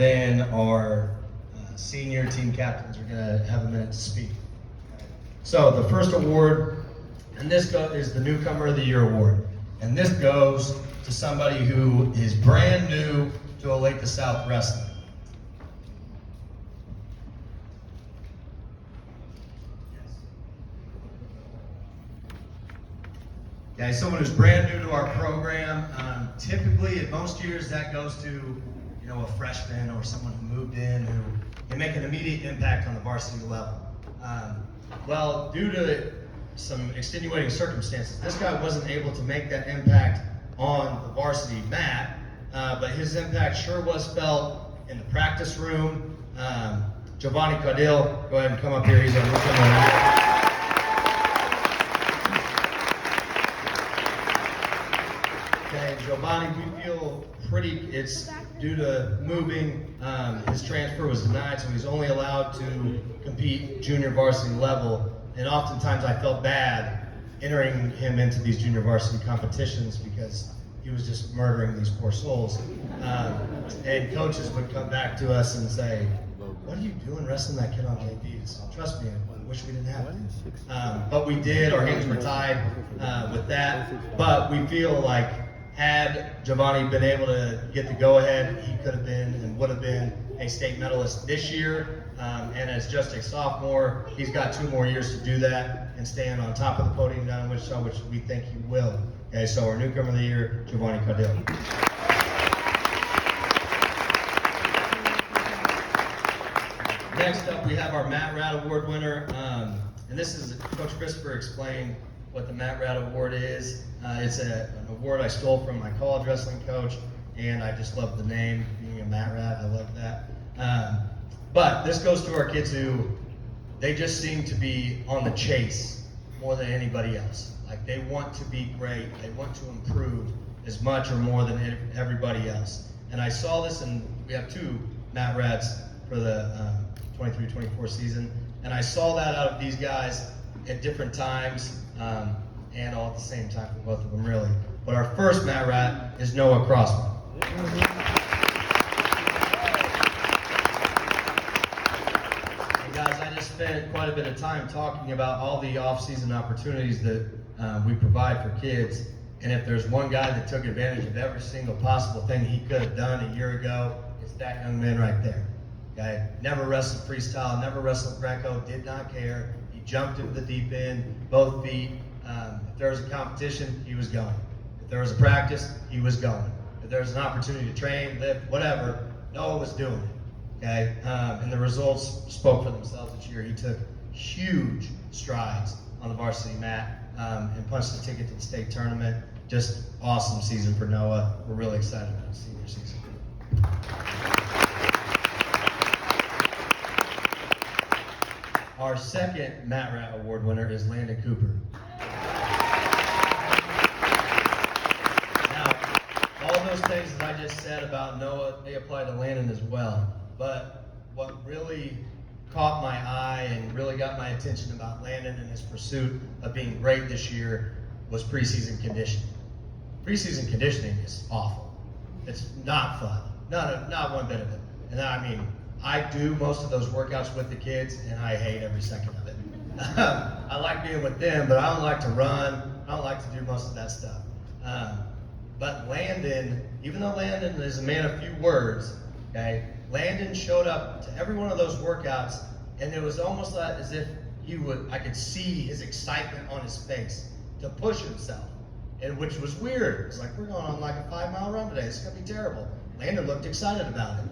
then our senior team captains are going to have a minute to speak. So the first award, and this is the Newcomer of the Year award. And this goes to somebody who is brand new to Olathe South Wrestling. Okay, someone who's brand new to our program. Typically, at most years, that goes to a freshman or someone who moved in who can make an immediate impact on the varsity level. Well, due to some extenuating circumstances, this guy wasn't able to make that impact on the varsity mat, but his impact sure was felt in the practice room. Giovanni Cardil, go ahead and come up here. He's our newcomer. Okay, Giovanni, we feel it's due to moving. His transfer was denied, so he's only allowed to compete junior varsity level. And oftentimes I felt bad entering him into these junior varsity competitions because he was just murdering these poor souls. And coaches would come back to us and say, "What are you doing wrestling that kid on JVs?" Trust me, I wish we didn't have to. But we did. Our hands were tied with that. But we feel like had Giovanni been able to get the go-ahead, he could have been and would have been a state medalist this year. And as just a sophomore, he's got 2 more years to do that and stand on top of the podium down in Wichita, which we think he will. Okay, so our Newcomer of the Year, Giovanni Cardil. Next up, we have our Matt Rat Award winner. And this is Coach Christopher explained what the Matt Rat Award is. It's an award I stole from my college wrestling coach, and I just love the name, being a Matt Rat. I love that. But this goes to our kids who, they just seem to be on the chase more than anybody else. Like, they want to be great. They want to improve as much or more than everybody else. And I saw this, and we have 2 Matt Rats for the 23-24 season. And I saw that out of these guys at different times, and all at the same time for both of them, really. But our first Matt Rat is Noah Crossman. And guys, I just spent quite a bit of time talking about all the off-season opportunities that we provide for kids. And if there's one guy that took advantage of every single possible thing he could have done a year ago, it's that young man right there. Okay? Never wrestled freestyle, never wrestled Greco, did not care. He jumped into the deep end, both feet. If there was a competition, he was going. If there was a practice, he was going. If there was an opportunity to train, lift, whatever, Noah was doing it. Okay? And the results spoke for themselves this year. He took huge strides on the varsity mat and punched the ticket to the state tournament. Just awesome season for Noah. We're really excited about his senior season. Our second Matt Rat Award winner is Landon Cooper. Now, all those things that I just said about Noah, they apply to Landon as well. But what really caught my eye and really got my attention about Landon and his pursuit of being great this year was preseason conditioning. Preseason conditioning is awful. It's not fun. Not one bit of it. And I mean, I do most of those workouts with the kids, and I hate every second of it. I like being with them, but I don't like to run. I don't like to do most of that stuff. But Landon, even though Landon is a man of few words, okay, Landon showed up to every one of those workouts, and it was almost like as if I could see his excitement on his face to push himself, and which was weird. It's like, we're going on like a 5-mile run today. It's going to be terrible. Landon looked excited about it.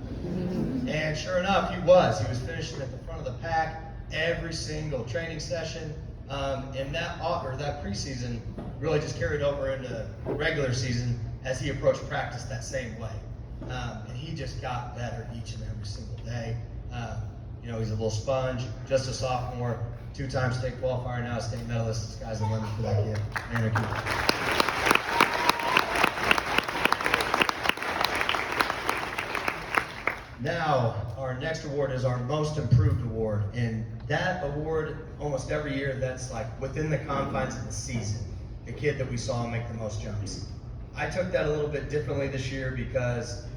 And sure enough, he was. He was finishing at the front of the pack every single training session. And that preseason really just carried over into regular season as he approached practice that same way. And he just got better each and every single day. He's a little sponge, just a sophomore, 2-time state qualifier, now a state medalist. The sky's the limit for that kid. Now, our next award is our Most Improved Award, and that award, almost every year, that's like within the confines of the season, the kid that we saw make the most jumps. I took that a little bit differently this year because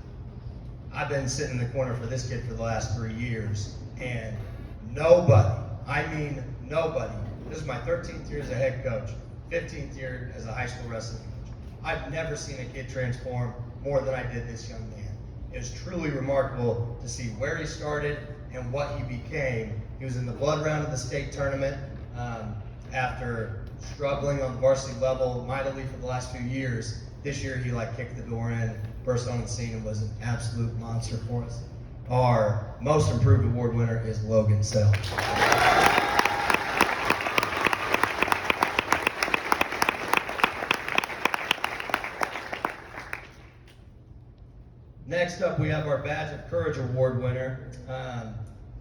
I've been sitting in the corner for this kid for the last 3 years, and nobody, I mean nobody, this is my 13th year as a head coach, 15th year as a high school wrestling coach. I've never seen a kid transform more than I did this young man. It was truly remarkable to see where he started and what he became. He was in the blood round of the state tournament after struggling on the varsity level mightily for the last few years. This year he kicked the door in, burst on the scene, and was an absolute monster for us. Our most improved award winner is Logan Sell. Next up, we have our Badge of Courage Award winner.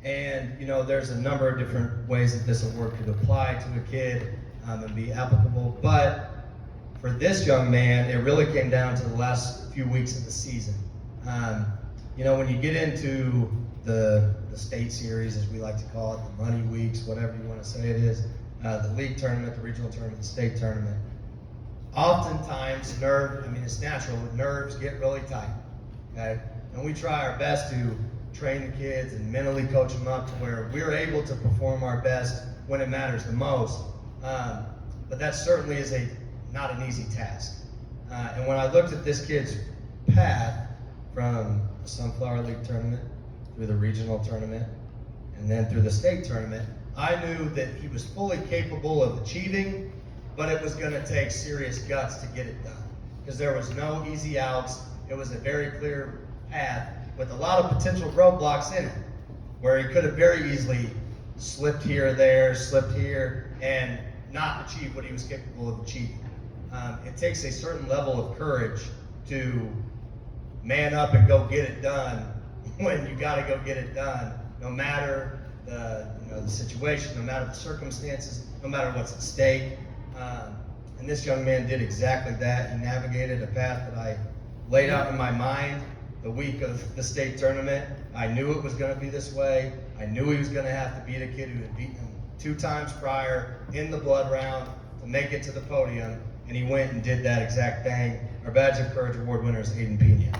And there's a number of different ways that this award could apply to a kid and be applicable. But for this young man, it really came down to the last few weeks of the season. When you get into the state series, as we like to call it, the money weeks, whatever you want to say it is, the league tournament, the regional tournament, the state tournament, oftentimes it's natural, nerves get really tight. Okay? And we try our best to train the kids and mentally coach them up to where we're able to perform our best when it matters the most. But that certainly is not an easy task. And when I looked at this kid's path from the Sunflower League tournament through the regional tournament and then through the state tournament, I knew that he was fully capable of achieving, but it was going to take serious guts to get it done. Because there was no easy outs. It was a very clear path with a lot of potential roadblocks in it, where he could have very easily slipped here, and not achieve what he was capable of achieving. It takes a certain level of courage to man up and go get it done when you got to go get it done, no matter the situation, no matter the circumstances, no matter what's at stake. And this young man did exactly that. He navigated a path that I laid out in my mind the week of the state tournament. I knew it was going to be this way. I knew he was going to have to beat a kid who had beaten him 2 times prior in the blood round to make it to the podium, and he went and did that exact thing. Our Badge of Courage Award winner is Aiden Pena.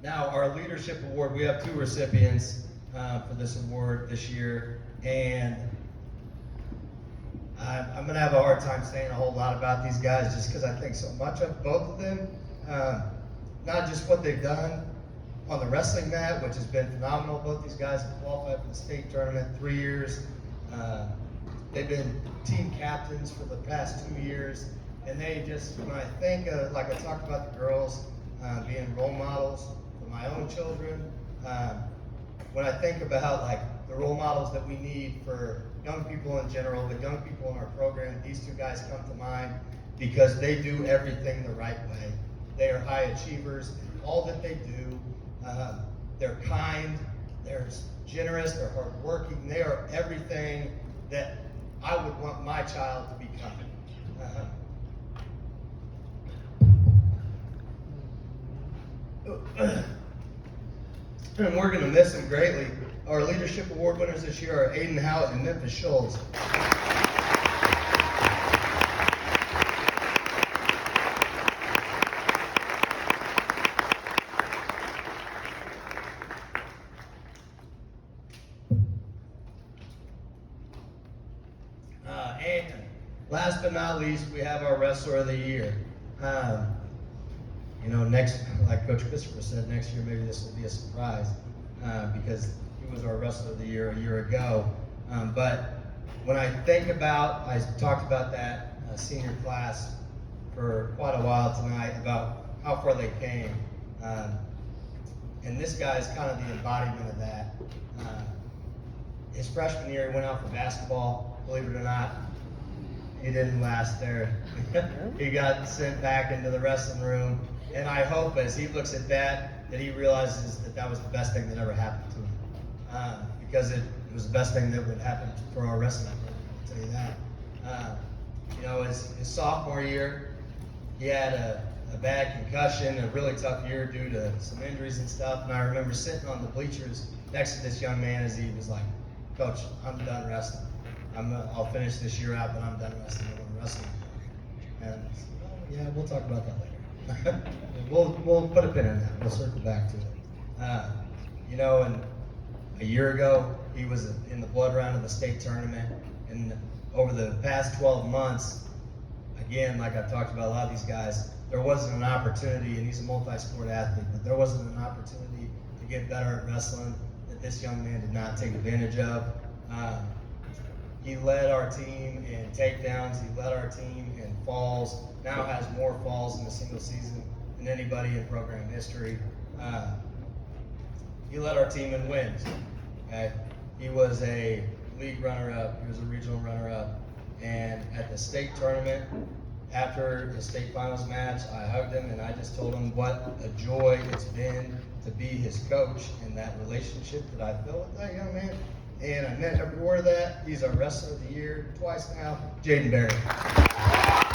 Now, our Leadership Award, we have 2 recipients for this award this year, and I'm going to have a hard time saying a whole lot about these guys just because I think so much of both of them. Not just what they've done on the wrestling mat, which has been phenomenal. Both these guys have qualified for the state tournament 3 years. They've been team captains for the past 2 years. And they just, when I think of, like I talked about the girls being role models for my own children, when I think about the role models that we need for young people in general, but young people in our program, these 2 guys come to mind because they do everything the right way. They are high achievers in all that they do. They're kind, they're generous, they're hardworking. They are everything that I would want my child to become. And we're going to miss them greatly. Our Leadership Award winners this year are Aiden Howard and Memphis Schultz. And last but not least, we have our Wrestler of the Year. Next, like Coach Christopher said, next year maybe this will be a surprise because he was our Wrestler of the Year a year ago. But when I think about, I talked about that senior class for quite a while tonight about how far they came. And this guy is kind of the embodiment of that. His freshman year, he went out for basketball, believe it or not. He didn't last there. He got sent back into the wrestling room. And I hope as he looks at that he realizes that was the best thing that ever happened to him. Because it was the best thing that would happen for our wrestling program, I'll tell you that. His sophomore year, he had a bad concussion, a really tough year due to some injuries and stuff. And I remember sitting on the bleachers next to this young man as he was like, "Coach, I'm done wrestling. I'll finish this year out, but I'm done wrestling. I want to wrestle. And yeah, we'll talk about that later. we'll put a pin in that. We'll circle back to it. You know, and a year ago, he was in the blood round of the state tournament, and over the past 12 months, again, like I've talked about a lot of these guys, there wasn't an opportunity, and he's a multi-sport athlete, but there wasn't an opportunity to get better at wrestling that this young man did not take advantage of. He led our team in takedowns, he led our team in falls, now has more falls in a single season than anybody in program history. He led our team in wins. Okay? He was a league runner-up, he was a regional runner-up, and at the state tournament, after the state finals match, I hugged him and I just told him what a joy it's been to be his coach and that relationship that I felt with that young man. And I meant every word of that. He's our Wrestler of the Year twice now, Jaden Berry.